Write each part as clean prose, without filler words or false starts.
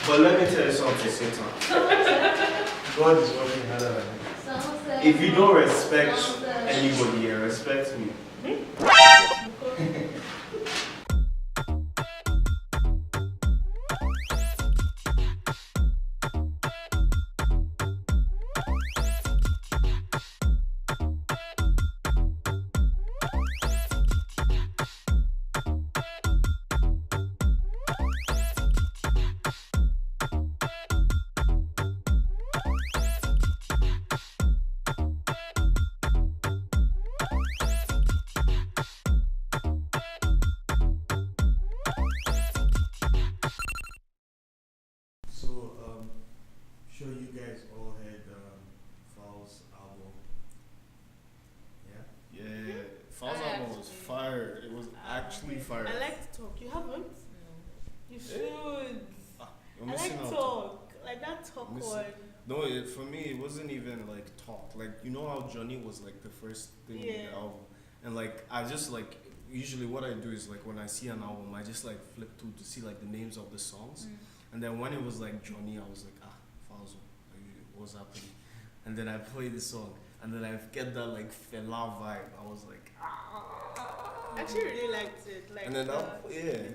But let me tell you something, Satan. God is working harder than me. If you don't respect anybody, respect me. Sure you guys all heard Fal's album. Yeah? Yeah, Fal's album was fire. It was actually fire. I like to talk. You haven't? No. You should. You're I missing like out. talk. Like that talk Missing- one. No, for me, it wasn't even like talk. Like, you know how Johnny was like the first thing in Yeah. the album? And like, I just like, usually what I do is like when I see an album, I just like flip through to see like the names of the songs. And then when it was like Johnny, I was like, Falzo, like, what's happening? And then I play the song, and then I get that like Fela vibe. I was like, I actually really liked it. Like and then the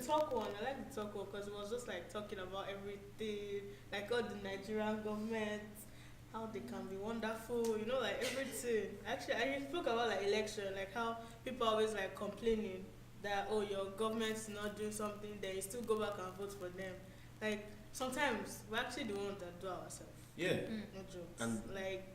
talk one. I like the talk one because it was just like talking about everything, like all the Nigerian government, how they can be wonderful, you know, like everything. Actually, I spoke about like election, like how people always like complaining that your government's not doing something, then you still go back and vote for them. Like sometimes we're actually the ones that do ourselves. yeah, No jokes. And like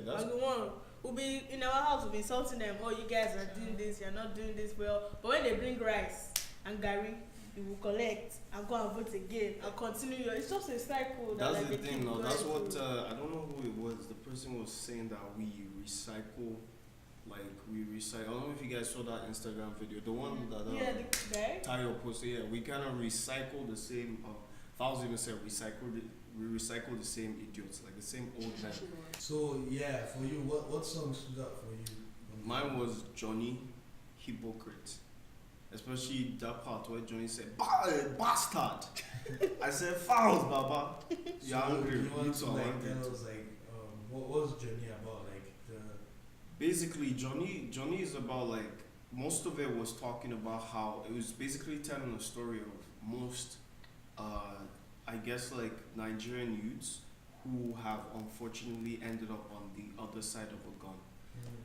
that's the one we'll be in our house, we'll be insulting them. Oh, you guys are doing this, you're not doing this well. But when they bring rice and gari, you will collect and go and vote again and continue. It's just a cycle. That's like, the they thing, keep no. going That's what through. I don't know who it was. The person was saying that we recycle, like we recycle. I don't know if you guys saw that Instagram video, the one that Yeah, the guy. Tayo posted. Yeah, we kind of recycle the same. Fowls even said we recycle the same idiots, like the same old men. So yeah, for you, what song stood out for you? Mine was Johnny, Hypocrite. Especially that part where Johnny said, bastard! I said, Fowls, Baba. You're angry. You want to so like angry. tell us like what was Journey about? Like the Basically, Johnny is about like, most of it was talking about how, it was basically telling a story of most, I guess like Nigerian youths who have unfortunately ended up on the other side of a gun.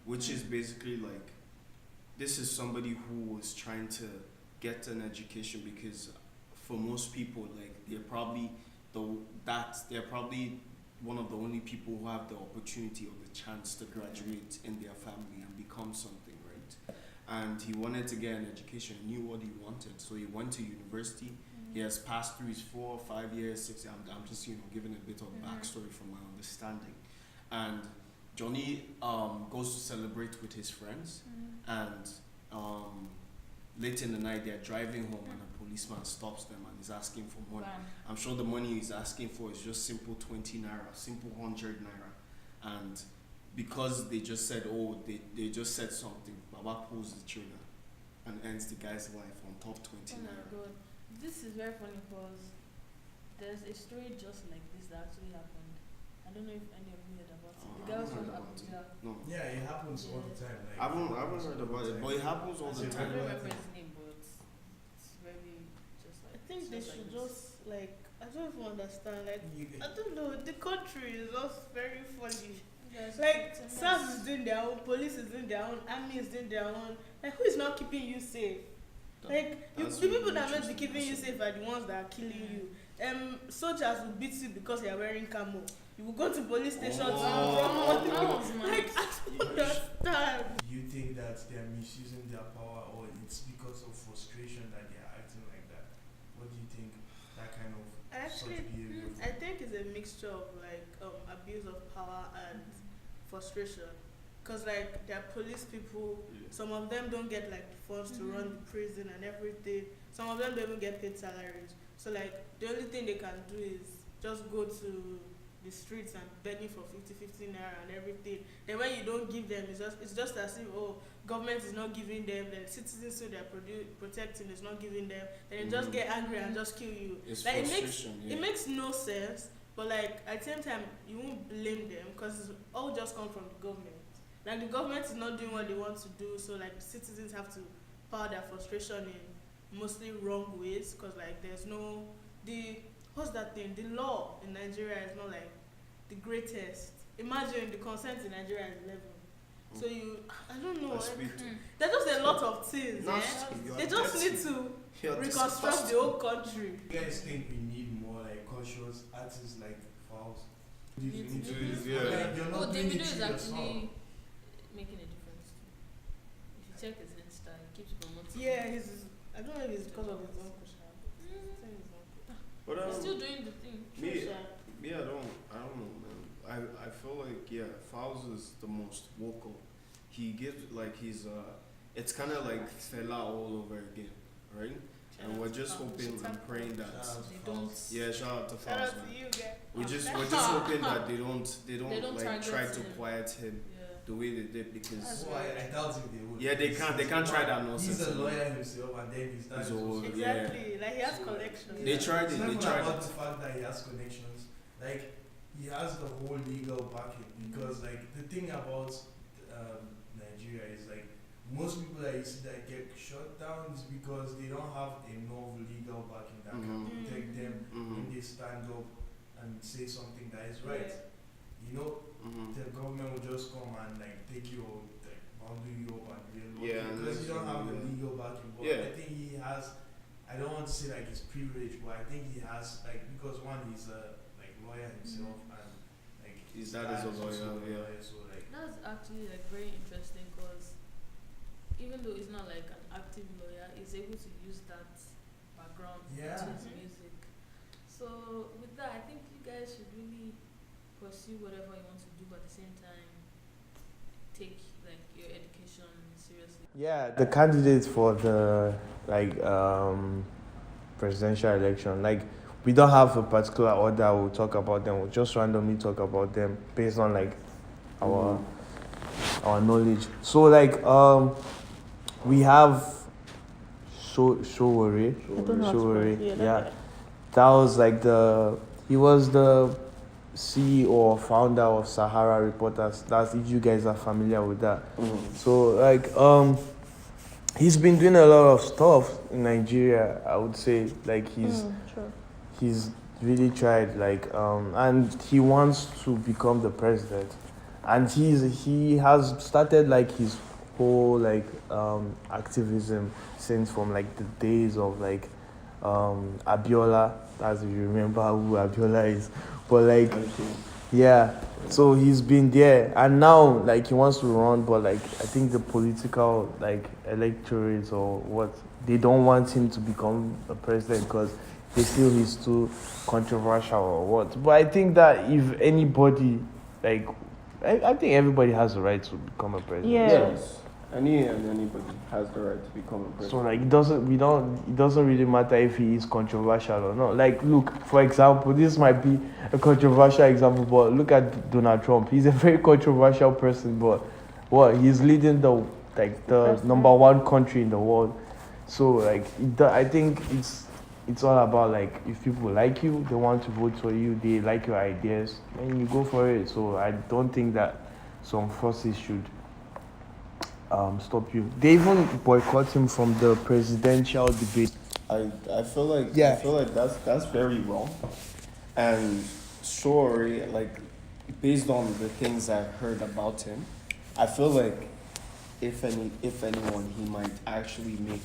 Which is basically like, this is somebody who was trying to get an education because for most people, like they're probably one of the only people who have the opportunity or the chance to graduate in their family and become something, right? And he wanted to get an education, knew what he wanted, so he went to university. He has passed through his 4 or 5 years, 6 years. I'm just giving a bit of backstory from my understanding. And Johnny goes to celebrate with his friends, and late in the night they're driving home, and a policeman stops them and is asking for money. I'm sure the money he's asking for is just simple 20 naira, simple 100 naira, and because they just said, they just said something, Baba pulls the trigger and ends the guy's life on top 20 Oh my naira. god, this is very funny because there's a story just like this that actually happened. I don't know if any of you heard about it. The guy was from Abuja. No, yeah, it happens all the time. Like I haven't heard about it, but it happens all the I time. don't remember his name, but it's very just like. I think they should just like, I don't even understand. Like I you, don't know, the country is just very funny. Yes, Like it's a SARS mess. is doing their own, police is doing their own, army is doing their own. Like who is not keeping you safe? Like the people that are not be keeping you safe are the ones that are killing you. Soldiers will beat you because they are wearing camo. You will go to police station to run like I don't understand. do you think that they are misusing their power, or it's because of frustration that they are acting like that? What do you think that kind of Actually, such behavior? I think it's a mixture of like abuse of power and frustration. Cause like there are police people, some of them don't get like the funds to run the prison and everything. Some of them don't even get paid salaries. So like the only thing they can do is just go to the streets and begging for 50 naira and everything. Then when you don't give them, it's just as if, oh, government is not giving them, then citizens who they're protecting is not giving them, then they just get angry and just kill you. It's Like frustration. it makes no sense, but like at the same time you won't blame them because it's all just come from the government. Like the government is not doing what they want to do, so like citizens have to pour their frustration in mostly wrong ways because like there's no what's that thing? The law in Nigeria is not like the greatest. Imagine the consent in Nigeria is 11. So I don't know. There's just a lot of things. They just need to reconstruct the whole country. You guys think we need more like conscious artists like Falz? Yeah. You're not doing Davido it is to your actually song. making a difference too. If you check his Insta, he keeps promoting. Yeah, I don't know if it's because of his uncle. But He's still doing the thing. I don't know, man. I feel like Falz is the most vocal. He gives like it's kind of like Fela all over again, right? And we're just hoping and praying that They don't. shout out to Shout Falz, out to man. you guys. We're just hoping that they don't like target try to him. quiet him Yeah. the way they did because Oh, I doubt if they would. yeah, they can't try that nonsense. He's a lawyer himself, and then he's that. He's old. Exactly. Like he has collections. They tried It's it. not They even tried about it. the fact that he has connections. Like he has the whole legal backing because like the thing about Nigeria is like most people that you see that get shut down is because they don't have enough legal backing that can protect them when they stand up and say something that is right. You know, the government will just come and like take you or like bundle you up and because you don't have the legal backing. But I think he has. I don't want to say like he's privileged, but I think he has like because one he's a like lawyer himself and like His dad is a also lawyer, so like That's actually like very interesting because even though he's not like an active lawyer, he's able to use that background to his music. So with that, I think you guys should really pursue whatever you want to do, but at the same time, take like your education seriously. Yeah, the candidates for the presidential election, like we don't have a particular order we'll talk about them, we'll just randomly talk about them based on like our knowledge. So like we have Showore. Yeah. That was like he was the CEO or founder of Sahara Reporters. That's if you guys are familiar with that. So like he's been doing a lot of stuff in Nigeria, I would say. Like he's really tried and he wants to become the president. And he has started like his whole activism since from like the days of like Abiola, as if you remember who Abiola is. But like yeah, so he's been there and now like he wants to run, but like I think the political like electorates or what, they don't want him to become a president because they feel he's too controversial or what. But I think that if anybody like I think everybody has the right to become a president. Yes. Anybody has the right to become a president. So like it doesn't really matter if he is controversial or not. Like look, for example, this might be a controversial example, but look at Donald Trump. He's a very controversial person, but he's leading the number one country in the world. So like I think it's all about like if people like you, they want to vote for you, they like your ideas, and you go for it. So I don't think that some forces should stop you. They even boycott him from the presidential debate. I feel like that's very wrong. And sorry, like based on the things I've heard about him, I feel like if anyone, he might actually make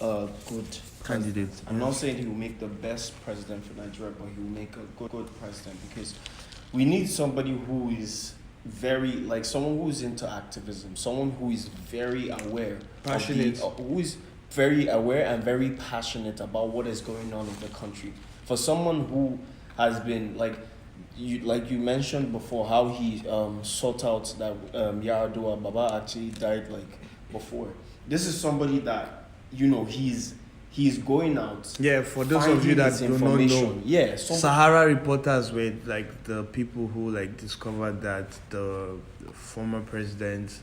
a good Candidate. I'm not saying he will make the best president for Nigeria, but he will make a good president because we need somebody who is very like someone who is into activism, someone who is very aware, passionate, who is very aware and very passionate about what is going on in the country. For someone who has been like you mentioned before, how he sought out that Yaradua Baba actually died like before. This is somebody that he's he's going out. Yeah, for those of you that do not know, yeah, Sahara reporters were like the people who like discovered that the former president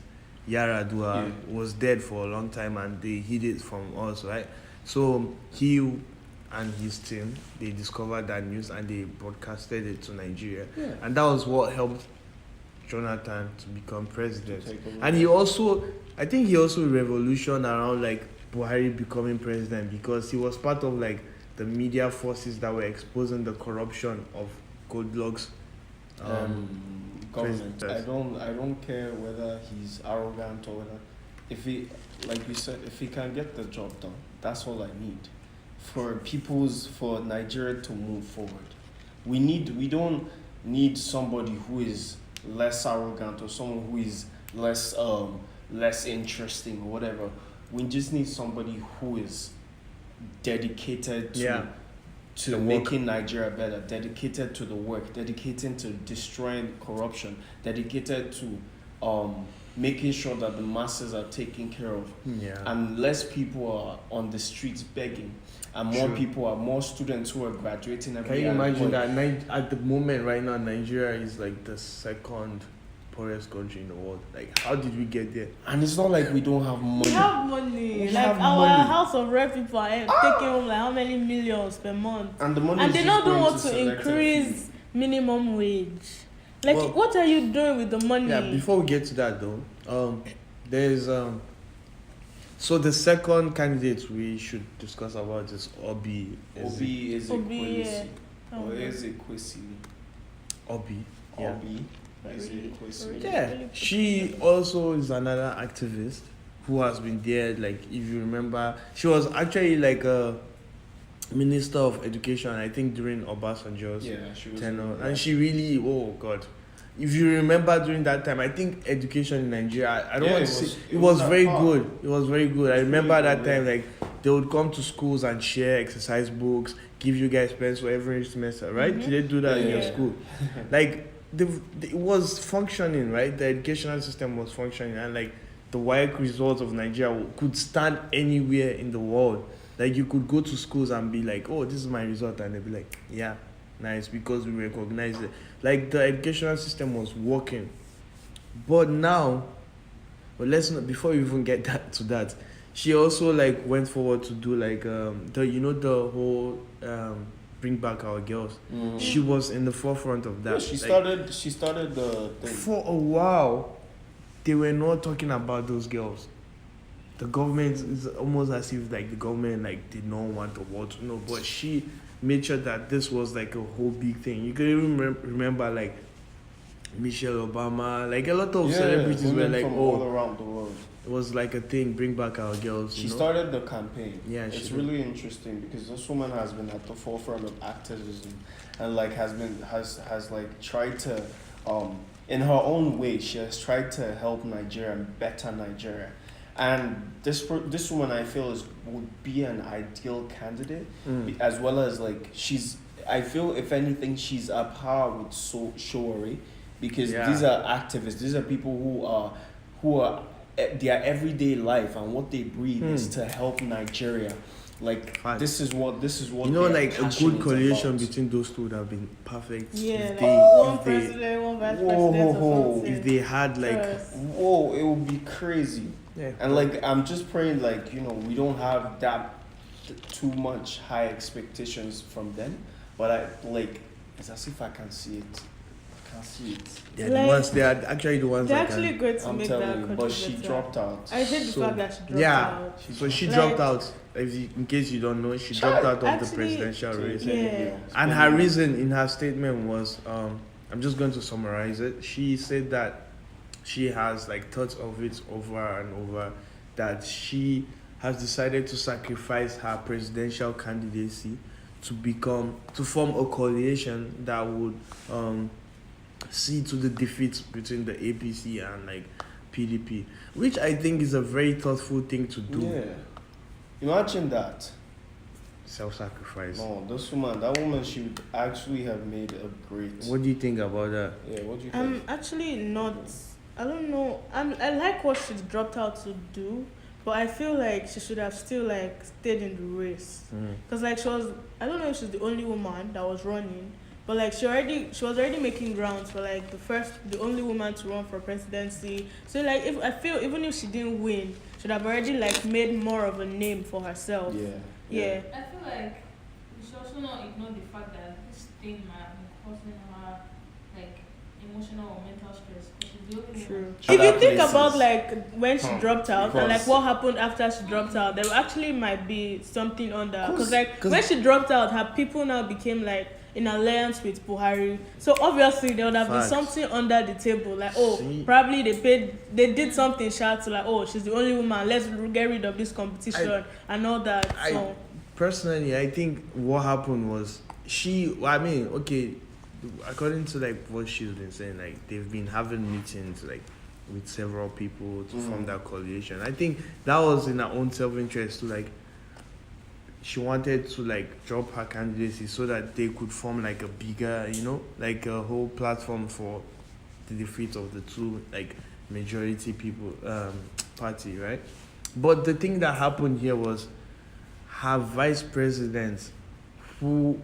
Yaradua was dead for a long time, and they hid it from us, right? So he and his team, they discovered that news and they broadcasted it to Nigeria, and that was what helped Jonathan to become president. And I think he also revolution around like Buhari becoming president, because he was part of like the media forces that were exposing the corruption of Goodluck's government. I don't care whether he's arrogant or whether, if he, like you said, if he can get the job done, that's all I need for Nigeria to move forward. We don't need somebody who is less arrogant or someone who is less interesting or whatever. We just need somebody who is dedicated to making Nigeria better, dedicated to the work, dedicated to destroying corruption, dedicated to making sure that the masses are taken care of, and less people are on the streets begging, and more students who are graduating every year. Can you imagine that at the moment right now, Nigeria is like the second poorest country in the world? Like, how did we get there? And it's not like we don't have money. We have money. We like have our money. House of Rep people are taking home like how many millions per month, and the money and is they just don't going want to increase minimum wage. Like, what are you doing with the money? Yeah, before we get to that though, there's so the second candidate we should discuss about is Obi. Obi is Obi, or is it Kwesi? Obi. Yeah. Obi. Is it Kwesi? Yeah. She also is another activist who has been there. Like, if you remember, she was actually like a Minister of Education, I think, during Obasanjo's tenure. And she really, oh God. If you remember during that time, I think education in Nigeria, I don't want to say, it was very good. It was very good. I remember that time, like, they would come to schools and share exercise books, give you guys pens for every semester, right? Mm-hmm. Did they do that in your school? Like, it was functioning, right? The educational system was functioning, and like, the WAEC results of Nigeria could stand anywhere in the world. Like, you could go to schools and be like, oh, this is my result, and they'd be like, yeah, nice, because we recognize it. Like, the educational system was working. But now, let's not, before we even get to that, she also like went forward to do like the whole bring back our girls. Mm-hmm. She was in the forefront of that. Yeah, she started the thing. For a while, they were not talking about those girls. The government is almost as if like the government like did not want the world to know, but she made sure that this was like a whole big thing. You can even remember like Michelle Obama, like a lot of celebrities were like, all around the world. It was like a thing, bring back our girls. She started the campaign. Yeah, it's really interesting because this woman has been at the forefront of activism, and like has like tried to, in her own way, she has tried to help Nigeria and better Nigeria. And this woman, I feel, would be an ideal candidate, as well as like I feel if anything she's at par with Showore, because these are activists. These are people who are their everyday life and what they breathe is to help Nigeria. Like this is what like a good coalition between those two would have been perfect. Yeah, one president, one vice president, or something. If they had like, it would be crazy. Yeah. And like I'm just praying, like, we don't have that too much high expectations from them, but it's as if I can see it. They're the ones. They are actually the ones. They're actually good to make that country but she better. Dropped out. I hate the fact that she dropped out. So she dropped out. In case you don't know, she dropped out of the presidential race. Yeah. And her reason in her statement was, I'm just going to summarize it. She said that she has like thought of it over and over, that she has decided to sacrifice her presidential candidacy to form a coalition that would see to the defeat between the APC and like PDP, which I think is a very thoughtful thing to do. Yeah, imagine that. Self-sacrifice. No, that woman, she would actually have made a great. What do you think about that? Yeah, what do you think? I'm actually not. I don't know. I like what she dropped out to do, but I feel like she should have still like stayed in the race. Because like she was, I don't know if she's the only woman that was running, but like she was already making grounds for like the only woman to run for presidency. So like if I feel even if she didn't win, should have already like made more of a name for herself. Yeah. I feel like we should also not ignore the fact that this thing might have been causing her like emotional or mental stress. She's the only True. one. If you think about like when she dropped out and like what happened after she dropped out, there actually might be something under. Because like when she dropped out, her people now became like in alliance with Buhari. So obviously there would have been something under the table. Like probably they did something sharp to like she's the only woman. Let's get rid of this competition and all that. So personally, I think what happened was according to like what she's been saying, like they've been having meetings like with several people to form that coalition. I think that was in her own self-interest to like she wanted to like drop her candidacy so that they could form like a bigger, like a whole platform for the defeat of the two like majority people party, right? But the thing that happened here was her vice president, who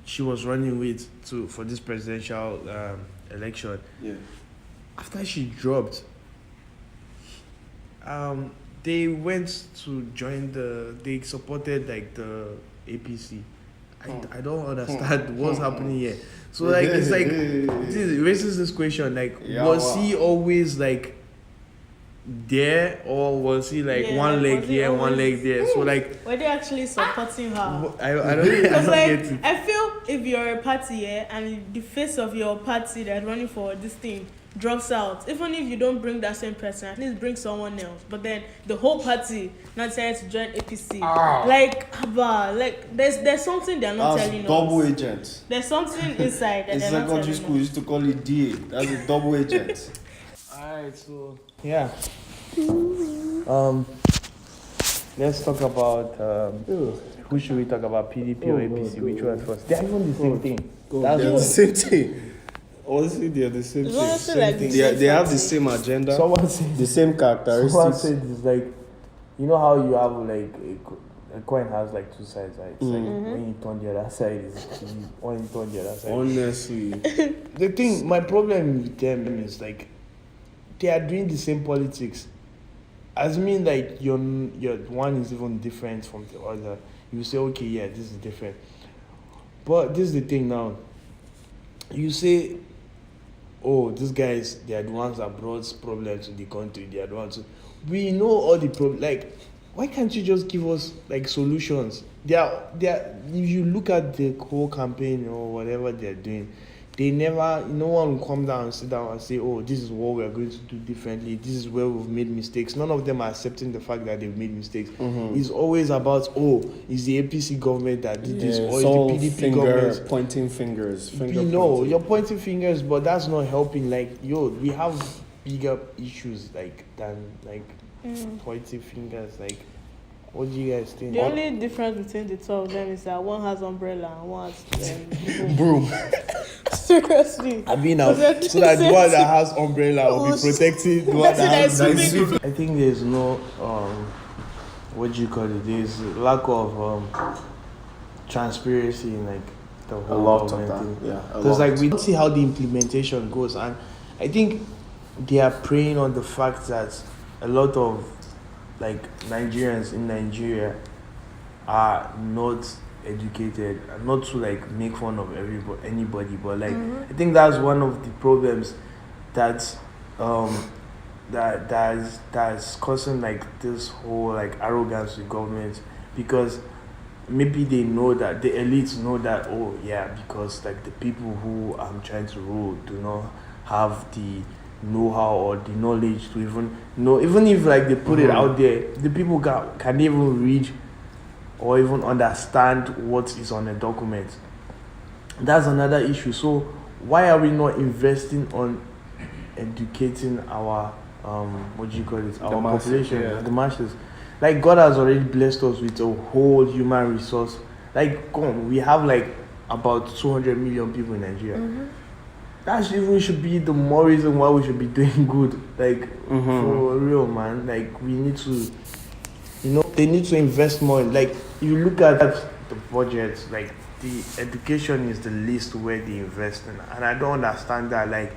she was running with for this presidential election. Yeah. After she dropped, they went to join they supported like the APC. I don't understand what's happening here. So like it's like it raises this question like was he always like there, or was he like one leg here, one leg there? So like were they actually supporting her? I don't get it. I feel if you're a party and the face of your party that's running for this thing drops out, even if you don't bring that same person, at least bring someone else. But then the whole party now decided to join APC. Like there's something they're not telling us. Double agent. There's something inside that in they're not telling us. secondary school used to call it DA. That's a double agent. Alright, so yeah. Let's talk about who should we talk about? PDP or APC? Which one first? They're even the same thing. They're the same thing. Honestly, they're the same thing. They have the same agenda. Someone said the same characteristics. Someone said it's like, you know how you have like a coin has like two sides, right? It's like when you turn the other side, when you turn the other side. Honestly, the thing, my problem with them is like they are doing the same politics. As mean like your one is even different from the other. You say, okay, yeah, this is different. But this is the thing now. You say, these guys, they are the ones that brought problems to the country. They are the ones. We know all the problems. Like, why can't you just give us like solutions? They are. If you look at the whole campaign or whatever they are doing, they never. No one will come down and sit down and say, this is what we are going to do differently. This is where we've made mistakes. None of them are accepting the fact that they've made mistakes. It's always about, is the APC government that did this, or is the PDP government pointing fingers? You're pointing fingers, but that's not helping. Like, we have bigger issues than pointing fingers. Like, what do you guys think? The only difference between the two of them is that one has umbrella and one has broom. Seriously. I mean, so that the one that has umbrella will be protecting the one that has swimming. I think there's no what do you call it? There's lack of transparency in like the whole government thing. Because like we don't see how the implementation goes, and I think they are preying on the fact that a lot of like Nigerians in Nigeria are not educated, and not to like make fun of anybody, but like I think that's one of the problems that that's causing like this whole like arrogance with government, because maybe they know that the elites know that because like the people who I'm trying to rule do not have the know-how or the knowledge to even know, even if like they put it out there, the people can even read or even understand what is on a document. That's another issue. So why are we not investing on educating our our population, the masses? Like, God has already blessed us with a whole human resource. Like, we have like about 200 million people in Nigeria. That even should be the more reason why we should be doing good. Like, for real, man. Like, we need to they need to invest more. Like you look at the budget, like the education is the least where they invest in, and I don't understand that. Like,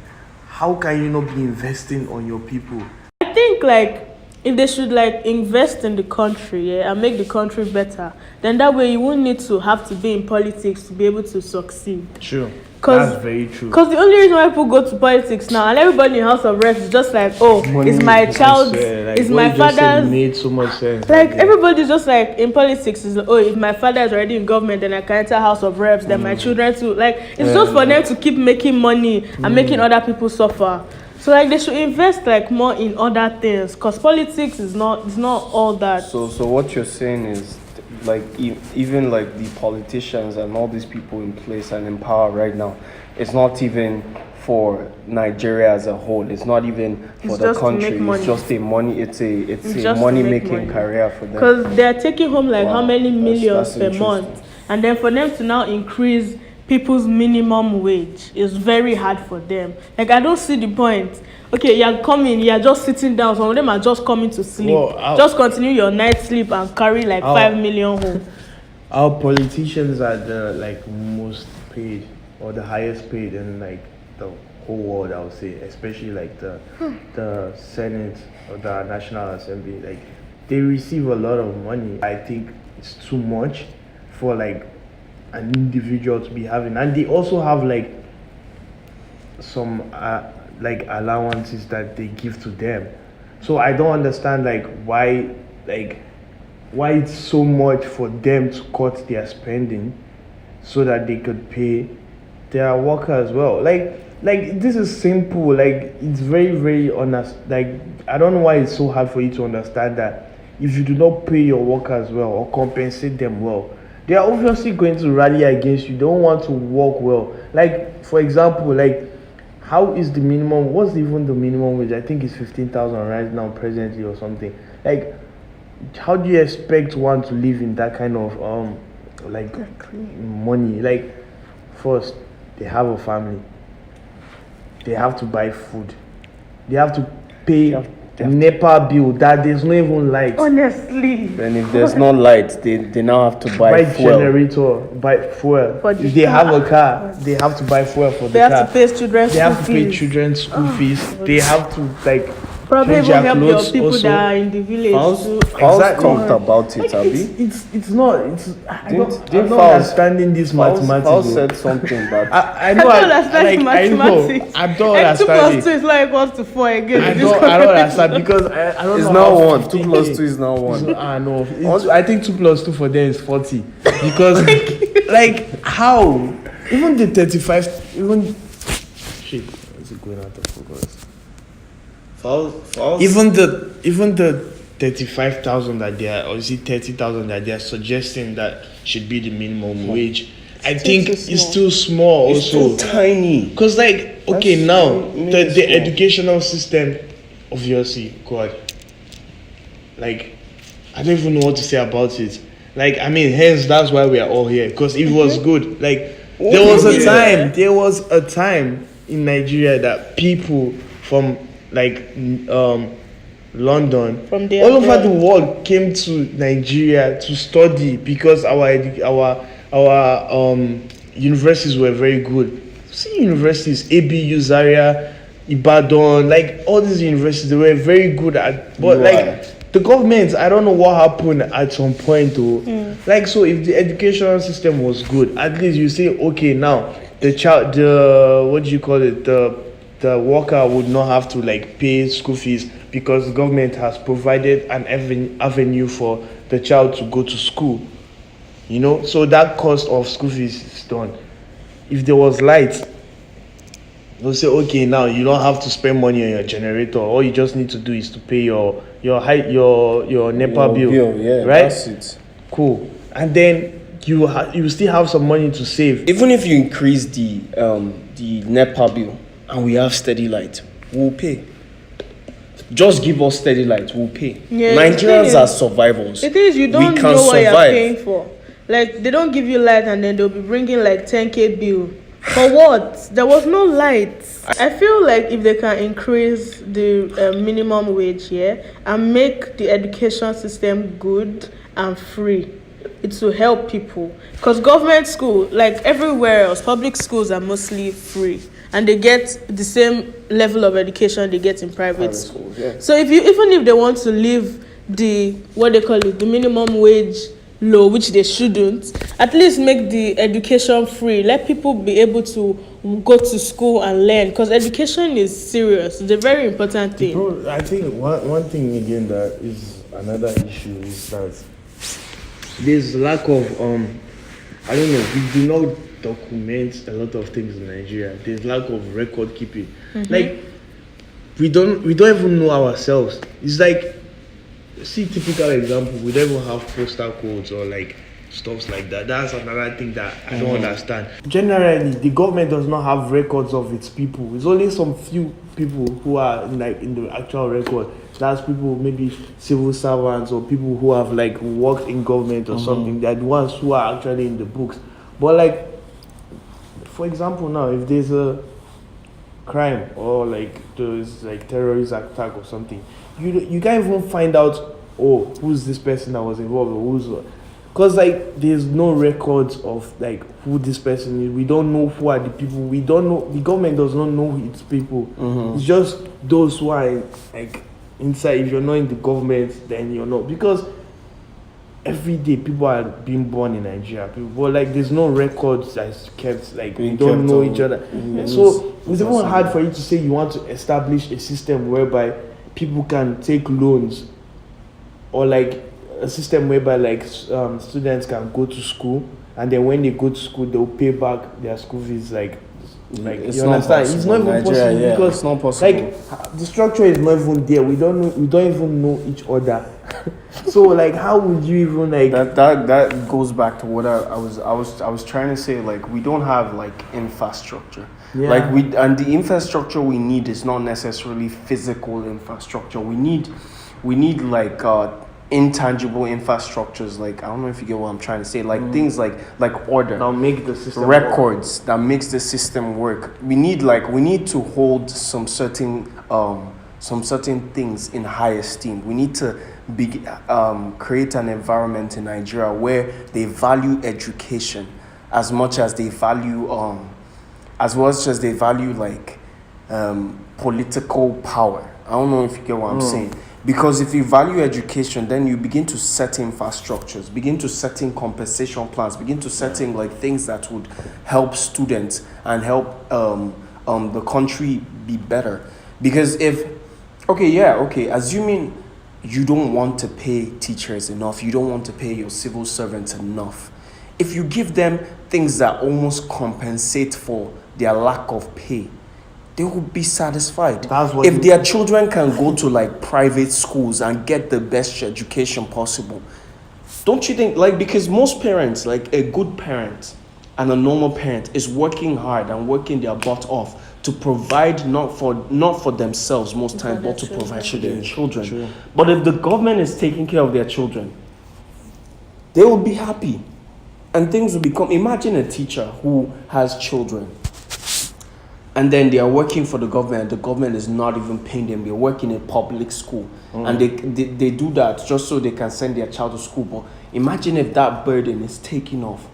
how can you not be investing on your people? I think like if they should like invest in the country, yeah, and make the country better, then that way you won't need to have to be in politics to be able to succeed. True. That's very true. Because the only reason why people go to politics now, and everybody in House of Reps is just like, oh, Money, it's my child, like, it's my father's. Made so much sense. Like everybody's just like in politics is oh, if my father is already in government, then I can enter House of Reps. Then my children too. Like it's just for them to keep making money and making other people suffer. So like they should invest like more in other things, because politics is not all that. So what you're saying is like even like the politicians and all these people in place and in power right now, it's not even for Nigeria as a whole. It's not even for the country. It's just a money making career for them. Because they're taking home like how many millions per month, and then for them to now increase people's minimum wage is very hard for them. Like I don't see the point. Okay, you're coming, you're just sitting down. Some of them are just coming to sleep. Well, just continue your night sleep and carry like 5 million home. Our politicians are the like most paid or the highest paid in like the whole world, I would say, especially like the Senate or the National Assembly. Like they receive a lot of money. I think it's too much for like an individual to be having, and they also have like some like allowances that they give to them. So I don't understand like why it's so much for them to cut their spending so that they could pay their worker as well. Like this is simple. Like it's very, very honest. Like I don't know why it's so hard for you to understand that if you do not pay your workers well or compensate them well, they are obviously going to rally against you. They don't want to work well. Like for example, like how is the minimum? What's even the minimum wage? I think it's 15,000 right now presently or something. Like how do you expect one to live in that kind of like money? Like first they have a family. They have to buy food. They have to pay NEPA bill that there's no even light. Honestly. And if there's no light, they now have to buy fuel. Generator, buy fuel. If they have a car, they have to buy fuel for the car. They have to pay children's school fees. They have to pay children's school fees. They have to like probably even help your people also. That are in the village. Exactly. Talked about it, Abi. It's not. I'm not understanding this mathematics. Paul said something that I don't understand mathematics. I don't understand. 2 + 2 is not equal to 4 again. I don't understand because I don't know. It's now 1. 2 + 2 is now 1. No. I think 2 + 2 for them is 40 because like how even the 35 even shit. Is it going out of focus? Even the 35,000 that they are, or is it 30,000 that they are suggesting that should be the minimum wage? I think it's still small. It's also too tiny. Because like okay now the educational system, obviously, God, like I don't even know what to say about it. Like I mean, hence that's why we are all here. Because it was good. Like there was a time in Nigeria that people from like London, from all over the world came to Nigeria to study because our universities were very good. See universities, ABU, Zaria, Ibadan, like all these universities, they were very good at. But like the government, I don't know what happened at some point though. Like so, if the educational system was good, at least you say okay now the worker would not have to like pay school fees because the government has provided an avenue for the child to go to school. You know, so that cost of school fees is done. If there was light, they'll say, okay, now you don't have to spend money on your generator. All you just need to do is to pay your NEPA bill, yeah, right? That's it. Cool. And then you still have some money to save. Even if you increase the NEPA bill and we have steady light, we'll pay. Just give us steady light, we'll pay. Yeah, Nigerians are survivors. The thing is, you don't know what you're paying for. Like, they don't give you light and then they'll be bringing like 10K bill. For what? There was no light. I feel like if they can increase the minimum wage here and make the education system good and free, it will help people. Because government school, like everywhere else, public schools are mostly free, and they get the same level of education they get in private schools. Yeah. So if you even if they want to leave the what they call it, the minimum wage low, which they shouldn't, at least make the education free. Let people be able to go to school and learn, because education is serious. It's a very important thing. Bro, I think one thing again that is another issue is that there's lack of I don't know, we do not document a lot of things in Nigeria. There's lack of record keeping. Like we don't even know ourselves. It's like, see, typical example, we don't even have postal codes or like stuff like that. That's another thing that I don't understand. Generally, the government does not have records of its people. It's only some few people who are like in the actual record. That's people, maybe civil servants or people who have like worked in government or something. They're the ones who are actually in the books. But like, for example, now if there's a crime or like there's like terrorist attack or something, you can't even find out, oh, who's this person that was involved, or who's, because like there's no records of like who this person is. We don't know who are the people. We don't know, the government does not know its people. It's just those who are like inside. If you're not in the government, then you're not, because every day people are being born in Nigeria, but like there's no records that's kept, like we don't know each other. So it's even hard for you to say you want to establish a system whereby people can take loans, or like a system whereby like students can go to school, and then when they go to school they'll pay back their school fees, like it's you understand? It's not even possible, because it's not possible. like the structure is not even there. We don't even know each other. So like how would you even like that goes back to what I was trying to say. Like we don't have like infrastructure. Like and the infrastructure we need is not necessarily physical infrastructure. We need like intangible infrastructures. Like I don't know if you get what I'm trying to say. Like things like order, now make the system records that makes the system work. We need to hold some certain things in high esteem. We need to create an environment in Nigeria where they value education as much as they value like political power. I don't know if you get what I'm saying. Because if you value education, then you begin to set infrastructures, begin to set in compensation plans, begin to set in like things that would help students and help the country be better. Because assuming you don't want to pay teachers enough, you don't want to pay your civil servants enough, if you give them things that almost compensate for their lack of pay, they will be satisfied. If their children can go to like private schools and get the best education possible, don't you think, like, because most parents, like a good parent and a normal parent is working hard and working their butt off to provide not for themselves most times, but to provide for their children. True. But if the government is taking care of their children, they will be happy and things will become. Imagine a teacher who has children and then they are working for the government is not even paying them. They're working in public school and they do that just so they can send their child to school. But imagine if that burden is taken off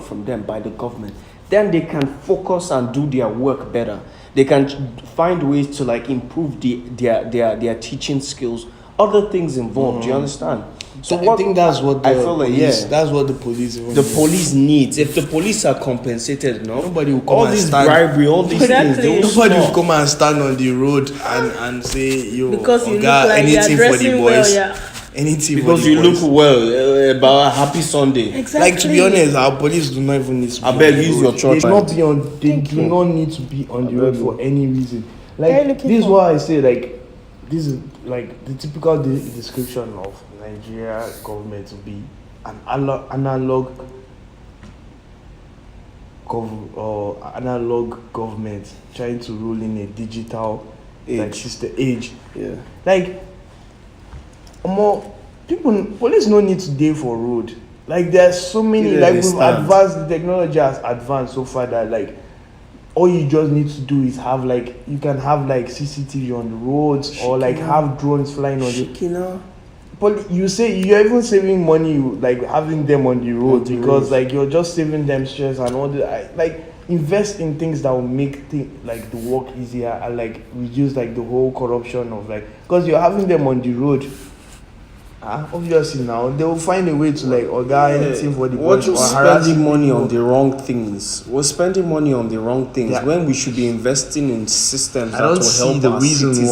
from them by the government. Then they can focus and do their work better. They can find ways to like improve their teaching skills, other things involved. Do you understand? So I think that's what the police, that's what the police police needs. If the police are compensated, nobody will come all and this stand. bribery, all these things, nobody will come and stand on the road and say, "Yo, because you look like anything for the boys." Well, anything because you look well about a happy Sunday. Exactly. Like, to be honest, our police do not even need to be I beg, use your church. They do not need to be on the road for any reason. Like, this is why I say, like, this is like the typical description of Nigeria government to be an analog government trying to rule in a digital age. Yeah. Like, police no need to dey for road. Like, there's so many, like, we've advanced, the technology has advanced so far that like all you just need to do is have like you can have like CCTV on the roads or like have drones flying on the. But you say you're even saving money like having them on the road because like you're just saving them stress and all that. Like invest in things that will make like the work easier and like reduce like the whole corruption of like because you're having them on the road. Obviously now they will find a way to like anything for the we're just spending money on the wrong things. We're spending money on the wrong things when we should be investing in systems that will help the reason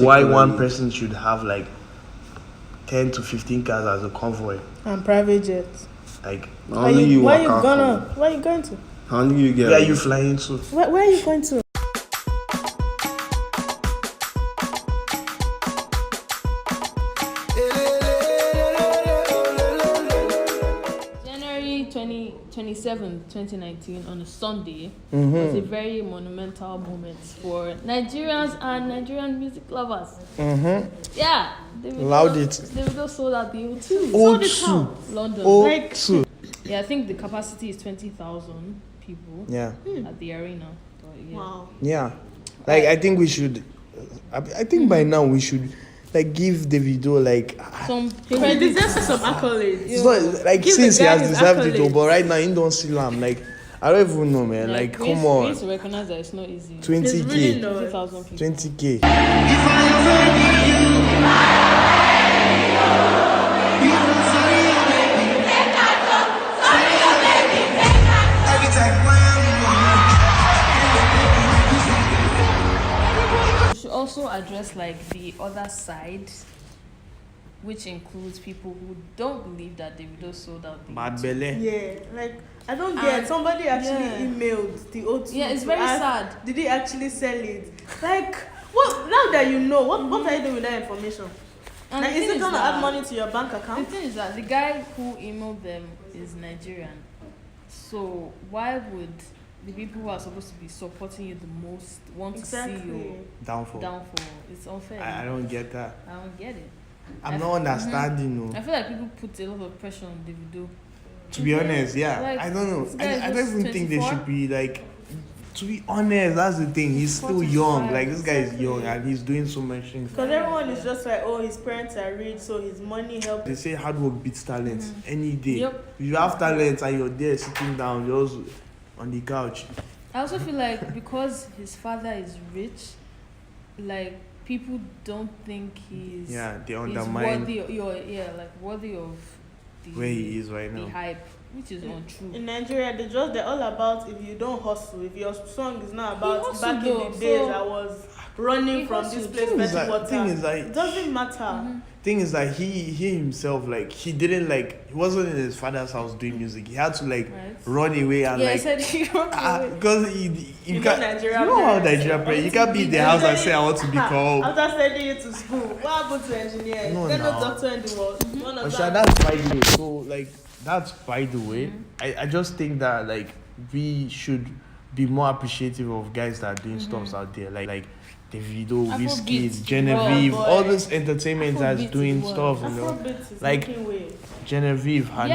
why one person should have like 10 to 15 cars as a convoy and private jets. Like where are you going to? How do you get? Where are you flying to? Where are you going to? January 27, 2019, on a Sunday, was a very monumental moment for Nigerians and Nigerian music lovers. Yeah. Davido sold out the O2. London. O2. Yeah, I think the capacity is 20,000 people. Yeah. At the arena. But yeah. Wow. Yeah. Like I think we should. I think by now we should like give Davido like some he deserves some accolades. It's not like Give since he has deserved accolades. it all, but right now he don't see him. Like I don't even know, man. Like come on. We need to recognize that it's not easy. 20K. Really 20,000 people. 20K. We should also address like the other side, which includes people who don't believe that Davido sold out the Bad O2. belly. Yeah, like I don't get. Somebody actually emailed the O2. Yeah, it's to very ask, sad. Did he actually sell it? Like, what? Now that you know, what are you doing with that information? And Like, the is thing it gonna that- add money to your bank The account? thing is that the guy who emailed them is Nigerian. So why would the people who are supposed to be supporting you the most want to see your downfall? It's unfair. I don't get that. I don't get it. I'm not understanding. No. I feel like people put a lot of pressure on Davido. To be honest, yeah. Like, I don't know. this guy is I don't just even think they 24. should be like. To be honest, that's the thing. He's still young. 45, Like this guy is exactly. young and he's doing so much things. Because everyone is just like, oh, his parents are rich, so his money helps. They say hard work beats talent any day. Yep. If you have talent and you're there sitting down, just on the couch. I also feel like because his father is rich, like people don't think he's They he's undermine worthy worthy of the where he is right the now. hype, which is untrue. In Nigeria, they're all about if you don't hustle, if your song is not about hustled back in though, the days so I was running he from this hustled. place Thing is fetching that- water. thing is that- It doesn't matter. Thing is that he himself like he didn't like he wasn't in his father's house doing music. He had to like Right. run away and Yeah, he like said he ran away. because you know can't Nigeria you know how parents. Nigeria parents you can't be in the house and say I want to become. After sending you to school, what happened to engineer? No, Then no now. doctor in the world. One of But that. that's by the way. So like that's by the way. I just think that like we should be more appreciative of guys that are doing stuff out there like Davido, Afrobeat, Wizkid, Genevieve, boy. all this entertainment that's Afrobeat doing is stuff, you know. Afrobeat is Like- making way. Genevieve, her new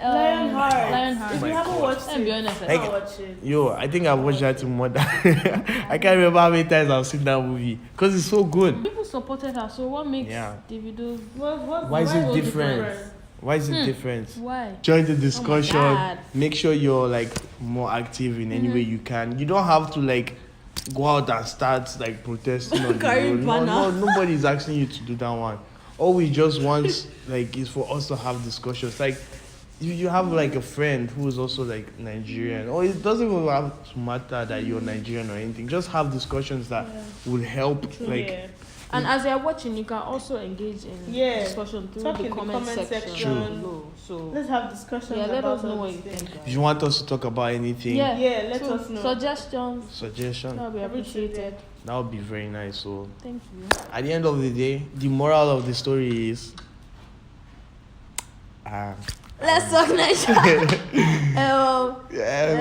Lionheart. Lionheart. If my you haven't God. watched I'll be it, honest, I Like- I'll watch it. movie. Yo, I think I've watched that to more than I can't remember how many times I've seen that movie because it's so good. People supported her, so what makes Yeah. Davido? Why is it was different? Why is it different? Why? Join the discussion. God. Make sure you're like more active in any way you can. You don't have to like go out and start like protesting on the Carrying road. No, banner. nobody's asking you to do that one. All we just want like is for us to have discussions. Like you have like a friend who is also like Nigerian, or it doesn't even have to matter that you're Nigerian or anything. Just have discussions that will help. Like Yeah. And as you're watching, you can also engage in discussion through Talk the in the comment comment section True. below. So Let's have discussions yeah, let about us know all what these you things. think. if you want us to talk about anything, Yeah, let So, us know. suggestions. suggestion, That would be appreciated. that would be very nice. So Thank you. at the end of the day, the moral of the story is Let's talk Nigeria.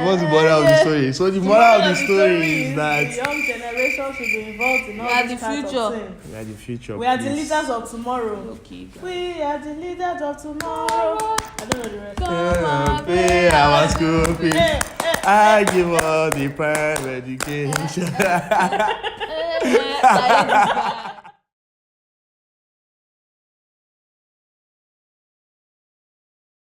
what's the moral of the story? So the moral of the story is the that young generation should be involved in all We are this the kind of future. thing. we are the future. We are the please. leaders of tomorrow. Okay. We are the leaders of tomorrow. I don't know the rest. Come on, Pay our school fees. Hey, hey, I give all the private education.